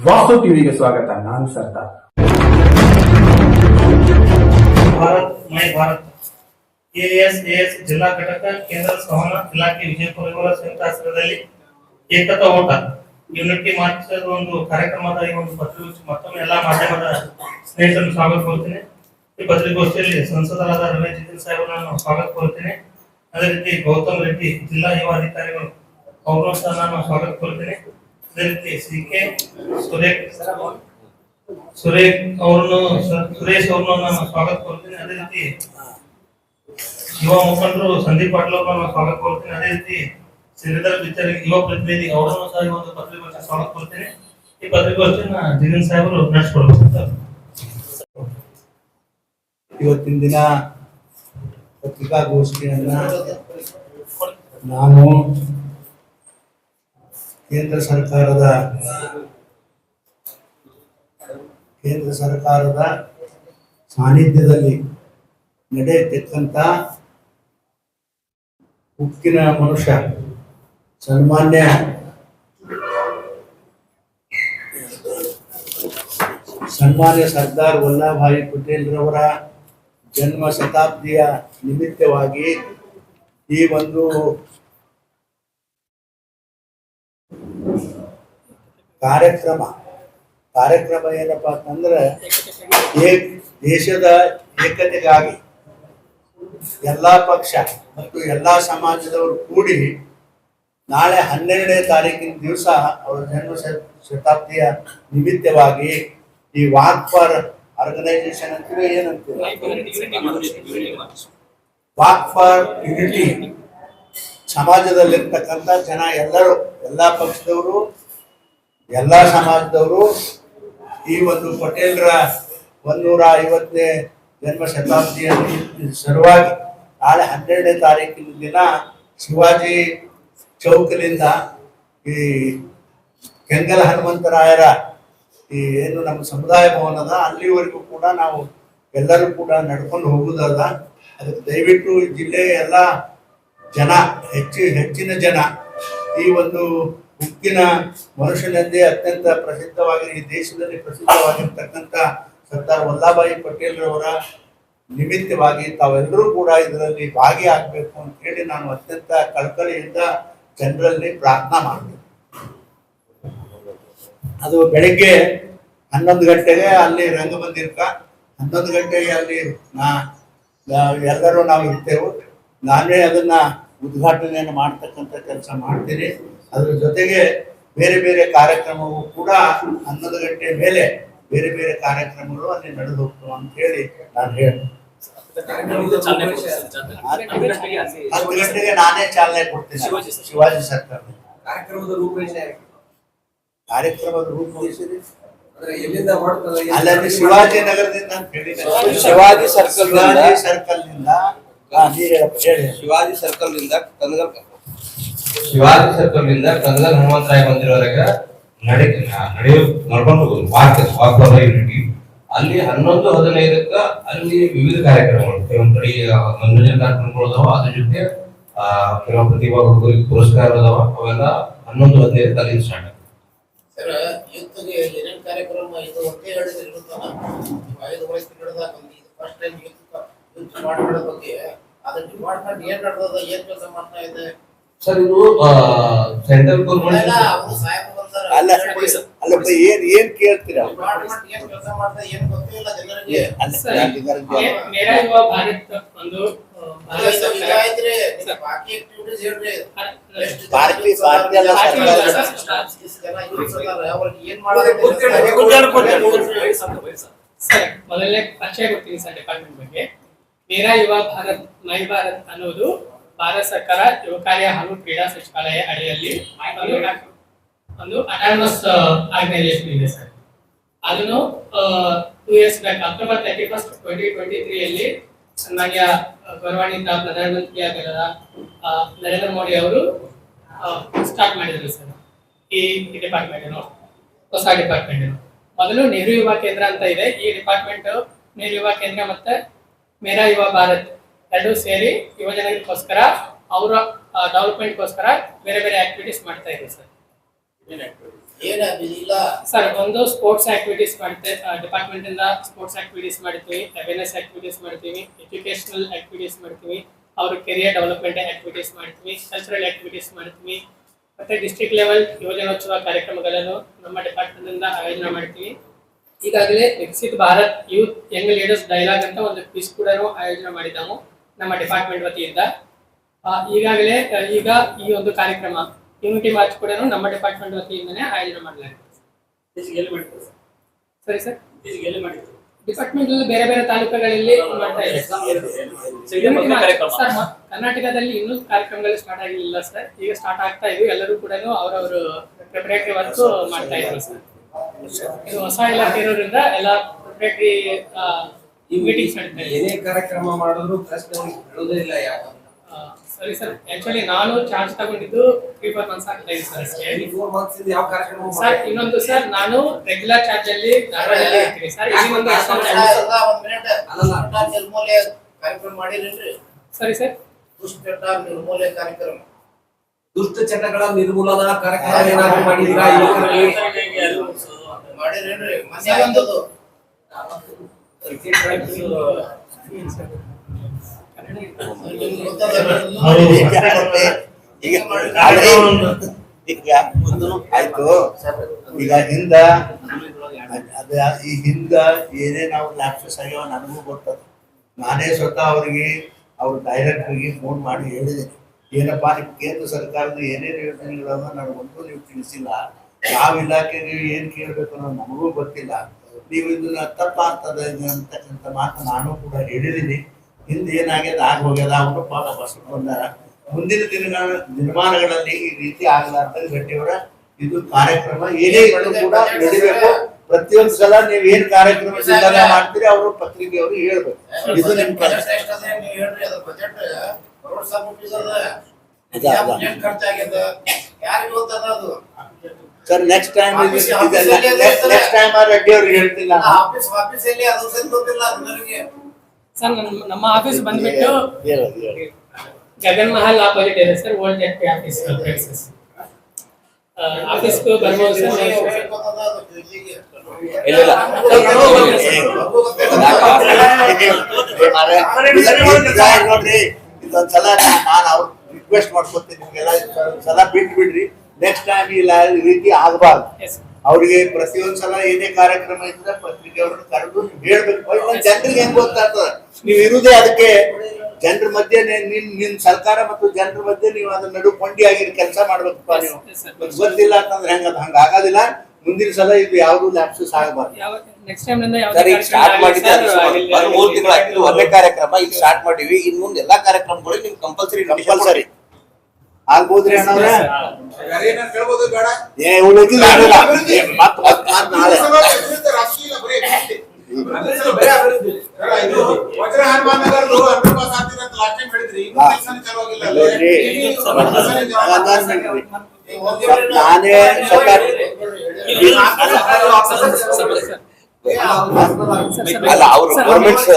ವಾಸ್ತು ಟಿವಿಗೆ ಸ್ವಾಗತ. ನಾನು ಸರ್ದಾರ್. ಭಾರತ್ ಮೈ ಭಾರತ್ ಎಎಸ್ ಜಿಲ್ಲಾ ಘಟಕ ಕೇಂದ್ರ ಸಂವಹನ ಇಲಾಖೆ ವಿಜಯಪುರ ಇವರ ಸಂಯುಕ್ತಾಶ್ರಯದಲ್ಲಿ ಏಕತಾ ಓಟ ಯೂನಿಟಿ ಮಾರ್ಚ್ ಒಂದು ಕಾರ್ಯಕ್ರಮದ ಈ ಒಂದು ಪತ್ರಿಕೋಷ್ಠಿ ಮತ್ತೊಮ್ಮೆ ಎಲ್ಲಾ ಮಾಧ್ಯಮದ ಸ್ನೇಹಿತರನ್ನು ಸ್ವಾಗತ ಕೋರುತ್ತೇನೆ. ಈ ಪತ್ರಿಕೋಷ್ಠಿಯಲ್ಲಿ ಸಂಸದರಾದ ರಮೇಶ್ ಜಿತಿನ್ ಸಾಹೇಬರನ್ನು ಸ್ವಾಗತ ಕೋರುತ್ತೇನೆ. ಅದೇ ರೀತಿ ಗೌತಮ್ ರೆಡ್ಡಿ ಜಿಲ್ಲಾ ಯುವ ಅಧಿಕಾರಿಗಳು ಅವ್ರನ್ನೂ ಸಹ ನಾನು ಸ್ವಾಗತ ಕೋರುತ್ತೇನೆ. ಅದೇ ರೀತಿ ಸಿ.ಕೆ. ಸುರೇಶ್ ಅವ್ರನ್ನು ನಾನು ಸ್ವಾಗತ ಕೋರುತ್ತೇನೆ. ಅದೇ ರೀತಿ ಯುವ ಮುಖಂಡರು ಸಂದೀಪ್ ಪಾಟೀಲ್ ಅವ್ರನ್ನ ಸ್ವಾಗತ ಕೋರುತ್ತೇನೆ. ಅದೇ ರೀತಿ ಶ್ರೀಧರ್ ಬಿಚ್ಚರಿ ಯುವ ಪ್ರತಿನಿಧಿ ಅವರನ್ನು ಸಹ ಈ ಒಂದು ಪತ್ರಿಕೋಷ್ಠಿ ಸ್ವಾಗತ ಕೋರುತ್ತೇನೆ. ಈ ಪತ್ರಿಕೋಷ್ಠಿನ ಜಿತಿನ್ ಸಾಹೇಬರು ನಡೆಸಿಕೊಡ್ಬೇಕು. ಇವತ್ತಿನ ದಿನ ಪತ್ರಿಕಾಗೋಷ್ಠಿಯನ್ನ ನಾನು ಕೇಂದ್ರ ಸರ್ಕಾರದ ಸಾನ್ನಿಧ್ಯದಲ್ಲಿ ನಡೆಯತಕ್ಕಂಥ ಉಕ್ಕಿನ ಮನುಷ್ಯ ಸನ್ಮಾನ್ಯ ಸರ್ದಾರ್ ವಲ್ಲಭಭಾಯಿ ಪಟೇಲ್ ರವರ ಜನ್ಮ ಶತಾಬ್ದಿಯ ನಿಮಿತ್ತವಾಗಿ ಈ ಒಂದು ಕಾರ್ಯಕ್ರಮ ಏನಪ್ಪಾ ಅಂತಂದ್ರೆ ದೇಶದ ಏಕತೆಗಾಗಿ ಎಲ್ಲಾ ಪಕ್ಷ ಮತ್ತು ಎಲ್ಲಾ ಸಮಾಜದವರು ಕೂಡಿ ನಾಳೆ 12ನೇ ತಾರೀಕಿನ ದಿವಸ ಅವರ ಜನ್ಮ ಶತಾಬ್ದಿಯ ನಿಮಿತ್ತವಾಗಿ ಈ ವಾಕ್ ಫಾರ್ ಆರ್ಗನೈಸೇಷನ್ ಅಂತೀವಿ, ಏನಂತೀವಿ, ವಾಕ್ ಫಾರ್ ಯುನಿಟಿ, ಸಮಾಜದಲ್ಲಿರ್ತಕ್ಕಂಥ ಜನ ಎಲ್ಲರೂ, ಎಲ್ಲಾ ಪಕ್ಷದವರು, ಎಲ್ಲಾ ಸಮಾಜದವರು ಈ ಒಂದು ಪಟೇಲ್ರ 150ನೇ ಜನ್ಮ ಶತಾಬ್ದಿಯ ಸಲುವಾಗಿ ನಾಳೆ 12ನೇ ತಾರೀಕಿನ ದಿನ ಶಿವಾಜಿ ಚೌಕಲಿಂದ ಈ ಕೆಂಗಲ ಹನುಮಂತರಾಯರ ಈ ಏನು ನಮ್ಮ ಸಮುದಾಯ ಭವನದ ಅಲ್ಲಿವರೆಗೂ ಕೂಡ ನಾವು ಎಲ್ಲರೂ ಕೂಡ ನಡ್ಕೊಂಡು ಹೋಗುದಲ್ಲ. ಅದಕ್ಕೆ ದಯವಿಟ್ಟು ಈ ಜಿಲ್ಲೆಯ ಎಲ್ಲ ಜನ, ಹೆಚ್ಚಿನ ಜನ ಈ ಒಂದು ಉಕ್ಕಿನ ಮನುಷ್ಯನಂದೇ ಅತ್ಯಂತ ಪ್ರಸಿದ್ಧವಾಗಿ ಈ ದೇಶದಲ್ಲಿ ಪ್ರಸಿದ್ಧವಾಗಿರ್ತಕ್ಕಂಥ ಸರ್ದಾರ್ ವಲ್ಲಭಭಾಯಿ ಪಟೇಲ್ ರವರ ನಿಮಿತ್ತವಾಗಿ ತಾವೆಲ್ಲರೂ ಕೂಡ ಇದರಲ್ಲಿ ಭಾಗಿಯಾಗಬೇಕು ಅಂತ ಹೇಳಿ ನಾನು ಅತ್ಯಂತ ಕಳಕಳಿಯಿಂದ ಜನರಲ್ಲಿ ಪ್ರಾರ್ಥನಾ ಮಾಡ್ತೀನಿ. ಅದು ಬೆಳಿಗ್ಗೆ 11 ಗಂಟೆಗೆ ಅಲ್ಲಿ ರಂಗಮಂದಿರಕ 11 ಗಂಟೆಗೆ ಅಲ್ಲಿ ಎಲ್ಲರೂ ನಾವು ಇರ್ತೇವೆ. ನಾನೇ ಅದನ್ನ ಉದ್ಘಾಟನೆಯನ್ನು ಮಾಡ್ತಕ್ಕಂಥ ಕೆಲಸ ಮಾಡ್ತೀನಿ. ಅದ್ರ ಜೊತೆಗೆ ಬೇರೆ ಬೇರೆ ಕಾರ್ಯಕ್ರಮವು ಕೂಡ 11 ಗಂಟೆ ಮೇಲೆ ಬೇರೆ ಬೇರೆ ಕಾರ್ಯಕ್ರಮಗಳು ಅಲ್ಲಿ ನಡೆದು ಹೋಗ್ತವೆ ಅಂತ ಹೇಳಿ ನಾನು ಹೇಳ್ತೀನಿ. 10 ಗಂಟೆಗೆ ನಾನೇ ಚಾಲನೆ ಕೊಡ್ತೀನಿ ಶಿವಾಜಿ ಸರ್ಕಲ್. ಕಾರ್ಯಕ್ರಮದ ರೂಪರೇಷೆ ಅಲ್ಲಲ್ಲಿ ಶಿವಾಜಿ ನಗರದಿಂದ ಅಂತ ಹೇಳಿ ಶಿವಾಜಿ ಸರ್ಕಲ್ ನಿಂದ ಕಂದಗಲ್ ಹನುಮಂತರಾಯ ಮಂದಿರವರೆಗೆ ನಡ್ಕೊಂಡು ಹೋಗುದು ಯೂನಿಟಿ. ಅಲ್ಲಿ 11:15 ಅಲ್ಲಿ ವಿವಿಧ ಕಾರ್ಯಕ್ರಮಗಳು, ಕೆಲವೊಂದು ಕಡೆ ಮನೋರಂಜನೆ ಕಾರ್ಯಕ್ರಮಗಳು ಅದಾವ, ಅದ್ರ ಜೊತೆ ಕೆಲವು ಪ್ರತಿಭಾ ಹುಡುಗರಿಗೆ ಪುರಸ್ಕಾರ ಅದಾವ. ಅವೆಲ್ಲ 11:15 ಅಲ್ಲಿಂದ ಸ್ಟಾರ್ಟ್. ಕಾರ್ಯಕ್ರಮ ಇದು ಒಂದೇ ಹೇಳಿದ್ರೆ ಇರುತ್ತಲ್ಲ, 5 ವರ್ಷ ನಡೆದಾಗ ಫಸ್ಟ್ ಟೈಮ್ ಡಿಪಾರ್ಟ್ಮೆಂಟ್ ಬಗ್ಗೆ ಅದ್ರ ಡಿಪಾರ್ಟ್ಮೆಂಟ್ ಏನ್ ನಡೆದ, ಏನ್ ಕೆಲಸ ಮಾಡ್ತಾ ಇದೆ ಸರ್? ಇದು ಸೆಂಟ್ರಲ್ ಗೌರ್ಮೆಂಟ್ ಅಲ್ಲಪ್ಪ, ಏನ್ ಕೇಳ್ತೀರಾ? ಡಿಪಾರ್ಟ್ಮೆಂಟ್ ಏನ್ ಕೆಲಸ ಮಾಡ್ತಾ ಏನ್ ಗೊತ್ತಿಲ್ಲ ಜನರಿಗೆ. ಮೇರಾ ಯುವ ಭಾರತ್ ಒಂದು ಬಾಕಿ ಆಕ್ಟಿವಿಟೀಸ್ ಹೇಳ್ರಿ. ಮೊದಲನೇ ಪರಿಚಯ ಕೊಡ್ತೀನಿ ಸರ್ ಡಿಪಾರ್ಟ್ಮೆಂಟ್ ಬಗ್ಗೆ. ಮೇರಾ ಯುವ ಭಾರತ್ ಮೈ ಭಾರತ್ ಅನ್ನೋದು ಭಾರತ ಸರ್ಕಾರ ಯುವ ಕಾರ್ಯ ಹಾಗೂ ಕ್ರೀಡಾ ಸಚಿವಾಲಯ ಅಡಿಯಲ್ಲಿ ಒಂದು ಅಟಾನಮಸ್ ಆರ್ಗನೈಸೇಷನ್ ಇದೆ ಸರ್. ಅದನ್ನು 2 years ಬ್ಯಾಕ್ October 31st, 2023 ಅಲ್ಲಿ ಸನ್ಮಾನ್ಯ ಗೌರವಾನ್ವಿತ ಪ್ರಧಾನಮಂತ್ರಿಯಾದ ನರೇಂದ್ರ ಮೋದಿ ಅವರು ಸ್ಟಾರ್ಟ್ ಮಾಡಿದ್ರು ಸರ್ ಈ ಡಿಪಾರ್ಟ್ಮೆಂಟ್. ಹೊಸ ಡಿಪಾರ್ಟ್ಮೆಂಟ್ ಮೊದಲು ನೆಹರು ಯುವ ಕೇಂದ್ರ ಅಂತ ಇದೆ. ಈ ಡಿಪಾರ್ಟ್ಮೆಂಟ್ ನೆಹರು ಯುವ ಕೇಂದ್ರ ಮತ್ತೆ ಮೇರಾ ಯುವ ಭಾರತ್ ಎರಡು ಸೇರಿ ಯುವಜನರಿಗೋಸ್ಕರ ಅವರ ಡೆವಲಪ್ಮೆಂಟ್ಗೋಸ್ಕರ ಬೇರೆ ಬೇರೆ ಆಕ್ಟಿವಿಟೀಸ್ ಮಾಡ್ತಾ ಇದ್ದೀವಿ ಸರ್. ಏನಾಗಿಲ್ಲ ಸರ್ ಒಂದು ಸ್ಪೋರ್ಟ್ಸ್ ಆಕ್ಟಿವಿಟೀಸ್ ಮಾಡ್ತೇವೆ, ಡಿಪಾರ್ಟ್ಮೆಂಟ್ ಇಂದ ಸ್ಪೋರ್ಟ್ಸ್ ಆಕ್ಟಿವಿಟೀಸ್ ಮಾಡ್ತೀವಿ, ಅವೇರ್ನೆಸ್ ಆಕ್ಟಿವಿಟೀಸ್ ಮಾಡ್ತೀವಿ, ಎಜುಕೇಶನಲ್ ಆಕ್ಟಿವಿಟೀಸ್ ಮಾಡ್ತೀವಿ, ಅವ್ರ ಕೆರಿಯರ್ ಡೆವಲಪ್ಮೆಂಟ್ ಆಕ್ಟಿವಿಟೀಸ್ ಮಾಡ್ತೀವಿ, ಕಲ್ಚರಲ್ ಆಕ್ಟಿವಿಟೀಸ್ ಮಾಡ್ತೀವಿ, ಮತ್ತೆ ಡಿಸ್ಟ್ರಿಕ್ಟ್ ಲೆವೆಲ್ ಯುವಜನೋತ್ಸವ ಕಾರ್ಯಕ್ರಮಗಳನ್ನು ನಮ್ಮ ಡಿಪಾರ್ಟ್ಮೆಂಟ್ ಇಂದ ಆಯೋಜನೆ ಮಾಡ್ತೀವಿ. ಈಗಾಗಲೇ Viksit Bharat youth Young leaders dialogue ಅಂತ ಒಂದು ಕ್ವಿಜ್ ಕೂಡ ಆಯೋಜನೆ ಮಾಡಿದ್ದಾము ನಮ್ಮ ಡಿಪಾರ್ಟ್ಮೆಂಟ್ ವತಿಯಿಂದ. ಈಗಾಗಲೇ ಈಗ ಈ ಒಂದು ಕಾರ್ಯಕ್ರಮ ಯೂನಿಟಿ ಮಾರ್ಚ್ ಕೂಡ ನಮ್ಮ ಡಿಪಾರ್ಟ್ಮೆಂಟ್ ವತಿಯಿಂದನೇ ಆಯೋಜನೆ ಮಾಡಲಾಗಿದೆ. ಸರಿ ಸರ್, ಡಿಪಾರ್ಟ್ಮೆಂಟ್ ಅಲ್ಲಿ ಬೇರೆ ಬೇರೆ ತಾಲೂಕುಗಳಲ್ಲಿ ಮಾಡ್ತಾ ಇದೆ ಸರ್. ಕರ್ನಾಟಕದಲ್ಲಿ ಇನ್ನೂ ಕಾರ್ಯಕ್ರಮಗಳು ಸ್ಟಾರ್ಟ್ ಆಗಿಲ್ಲ ಸರ್, ಈಗ ಸ್ಟಾರ್ಟ್ ಆಗ್ತಾ ಇದ್ವಿ. ಎಲ್ಲರೂ ಕೂಡ ಅವರವರು ಪ್ರಿಪರೇಟರಿ ವರ್ಕ್ ಮಾಡ್ತಾ ಇದ್ದಾರೆ ಸರ್. ಇದು ಹೊಸ ಇಲಾಖೆ ಇರೋದ್ರಿಂದ ಎಲ್ಲ ಪ್ರಿಪರೇಟರಿ ಮೀಟಿಂಗ್ಸ್ ನಡೀತಾ ಇದೆ. ಏನೇ ಕಾರ್ಯಕ್ರಮ ಮಾಡಿದ್ರು ಪ್ರಶ್ನೆ ಹೇಳೋದೇ ಇಲ್ಲ ಯಾರು. ಸರಿ ಸರ್, ಆಕ್ಚುಲಿ ನಾನು ಚಾರ್ಜ್ ತಗೊಂಡಿದ್ದು 3-4 ಮಂತ್ಸ್ ಆಗ್ತಾ ಇದೆ ಸರ್ ಅಷ್ಟೇ. 4 months ಇಂದ ಯಾವ ಕಾರ್ಯಕ್ರಮ ಸರ್ ಇನ್ನೊಂದು ಸರ್, ನಾನು ರೆಗ್ಯುಲರ್ ಚಾರ್ಜ್ ಅಲ್ಲಿ ಧಾರವಾಡದಲ್ಲಿ ಇರ್ತೀನಿ ಸರ್. ಈಗ ಒಂದು ಒಂದ್ ಮಿನಿಟ್ ನಿರ್ಮೂಲೆ ಕಾರ್ಯಕ್ರಮ ಮಾಡಿರೇನ್ರಿ? ಸರಿ ಸರ್, ದುಷ್ಟಚಟ ನಿರ್ಮೂಲೆ ಕಾರ್ಯಕ್ರಮ ದುಷ್ಟ ಚಟಗಳ ನಿರ್ಮೂಲನಾ ಕಾರ್ಯಕ್ರಮ ಏನಾದ್ರು ಮಾಡಿದ್ದೀರಾ ಯುವಕರಲ್ಲಿ? ಮಾಡಿರೇನ್ರಿ? ಮೊನ್ನೆ ಬಂದದ್ದು ಈಗ ಆಯ್ತು. ಈಗ ಹಿಂದ ಅದ ಈ ಹಿಂದ ಏನೇ ನಾವು ಲ್ಯಾಪ್ಸಸ್ ಆಗ್ಯಾವ ನನಗೂ ಗೊತ್ತದ. ನಾನೇ ಸ್ವತಃ ಅವ್ರಿಗೆ ಅವ್ರ ಡೈರೆಕ್ಟರ್ಗೆ ಫೋನ್ ಮಾಡಿ ಹೇಳಿದ್ದೀನಿ, ಏನಪ್ಪಾ ನಿಮ್ಮ ಕೇಂದ್ರ ಸರ್ಕಾರದ ಏನೇನು ಯೋಜನೆಗಳನ್ನ ನನಗೊಂದು ನೀವು ತಿಳಿಸಿಲ್ಲ, ಯಾವ ಇಲಾಖೆಗೆ ಏನು ಕೇಳಬೇಕು ಅನ್ನೋದು ನಮಗೂ ಗೊತ್ತಿಲ್ಲ, ನೀವು ಇದನ್ನ ತಪ್ಪಾಗ್ತದೆ ಅಂತಕ್ಕಂಥ ಮಾತು ನಾನು ಕೂಡ ಹೇಳಿದ್ದೀನಿ. ಹಿಂದೆ ಏನಾಗ್ಯದ ಆಗ ಹೋಗ್ಯದ, ಅವರು ಪಾಪ ಬಸ್ರು ಬಂದಾರ. ಮುಂದಿನ ದಿನಮಾನಗಳಲ್ಲಿ ಈ ರೀತಿ ಆಗಲಾರ್ದಂಗೆ ಗಟ್ಟಿಯವರ ಇದು ಕಾರ್ಯಕ್ರಮ ಏನೇ ಇದ್ರು ಕೂಡ ನಡಿಬೇಕು. ಪ್ರತಿಯೊಂದು ಸಲ ನೀವು ಏನ್ ಕಾರ್ಯಕ್ರಮ ಸಿದ್ಧತೆ ಮಾಡ್ತೀರಿ ಅವರು ಪತ್ರಿಕೆಯವರು ಹೇಳ್ಬೇಕು. ಇದು ನಿಮ್ ಕೆಲಸ. ಸರ್ ನೆಕ್ಸ್ಟ್ ಟೈಮ್ ರೆಡ್ಡಿ ಅವ್ರಿಗೆ ಹೇಳ್ತಿಲ್ಲ. ಸರ್ ನಮ್ಮ ಆಫೀಸ್ ಬಂದ್ಬಿಟ್ಟು ಜಗನ್ ಮಹಲ್ ಆಪೋಸಿಟ್ ಇದೆ ಸರ್, ಓಲ್ಡ್ ಜೆಡ್ ಆಫೀಸ್. ಆಫೀಸ್ಗೂ ಬರ್ಬೋದು ಸರ್. ನೋಡ್ರಿ, ಇದೊಂದ್ಸಲ ನಾನು ಅವ್ರ ರಿಕ್ವೆಸ್ಟ್ ಮಾಡ್ಕೊತೀನಿ, ನಿಮ್ಗೆಲ್ಲ ಸಲ ಬಿಟ್ಟು ಬಿಡ್ರಿ. ನೆಕ್ಸ್ಟ್ ಟೈಮ್ ಈ ರೀತಿ ಆಗಬಾರ್ದು. ಅವ್ರಿಗೆ ಪ್ರತಿಯೊಂದ್ಸಲ ಏನೇ ಕಾರ್ಯಕ್ರಮ ಇದ್ರೆ ಪತ್ರಿಕೆಯವ್ರನ್ನ ಕರೆದು ಹೇಳ್ಬೇಕು. ಜನರಿಗೆ ಹೆಂಗ್ ಗೊತ್ತಾಗ್ತದ, ನೀವು ಇರುದೇ ಅದಕ್ಕೆ ಜನರ ಮಧ್ಯೆ. ನಿನ್ ಸರ್ಕಾರ ಮತ್ತು ಜನರ ಮಧ್ಯೆ ನೀವು ಅದನ್ನ ನಡು ಕೊಂಡಿ ಆಗಿರೋ ಕೆಲಸ ಮಾಡ್ಬೇಕಪ್ಪ. ನೀವು ಗೊತ್ತಿಲ್ಲ ಅಂತಂದ್ರೆ ಹಂಗ ಆಗೋದಿಲ್ಲ. ಮುಂದಿನ ಸಲ ಇದು ಯಾವ್ದು ಲ್ಯಾಪ್ಸಸ್ ಆಗಬಾರ್ದು. ನೆಕ್ಸ್ಟ್ ಟೈಮ್ ನಿಂದ ಸರ್ ಈಗ ಸ್ಟಾರ್ಟ್ ಮಾಡಿದ್ದೆ 3 ತಿಂಗಳು ಆಯ್ತು. ಒಂದೇ ಕಾರ್ಯಕ್ರಮ ಈಗ ಸ್ಟಾರ್ಟ್ ಮಾಡಿವಿ. ಇನ್ ಮುಂದೆ ಎಲ್ಲಾ ಕಾರ್ಯಕ್ರಮಗಳು ನಿಮ್ಗೆ ಕಂಪಲ್ಸರಿ ಆಗ್ಬೋದ್ರಿ ಅಣ್ಣವ್ರೆ? ಏ ಉಳಿದಿಲ್ಲ ನಾಳೆ ನಾನೇ ಅಲ್ಲ ಅವ್ರು ಗೌರ್ಮೆಂಟ್ಸ್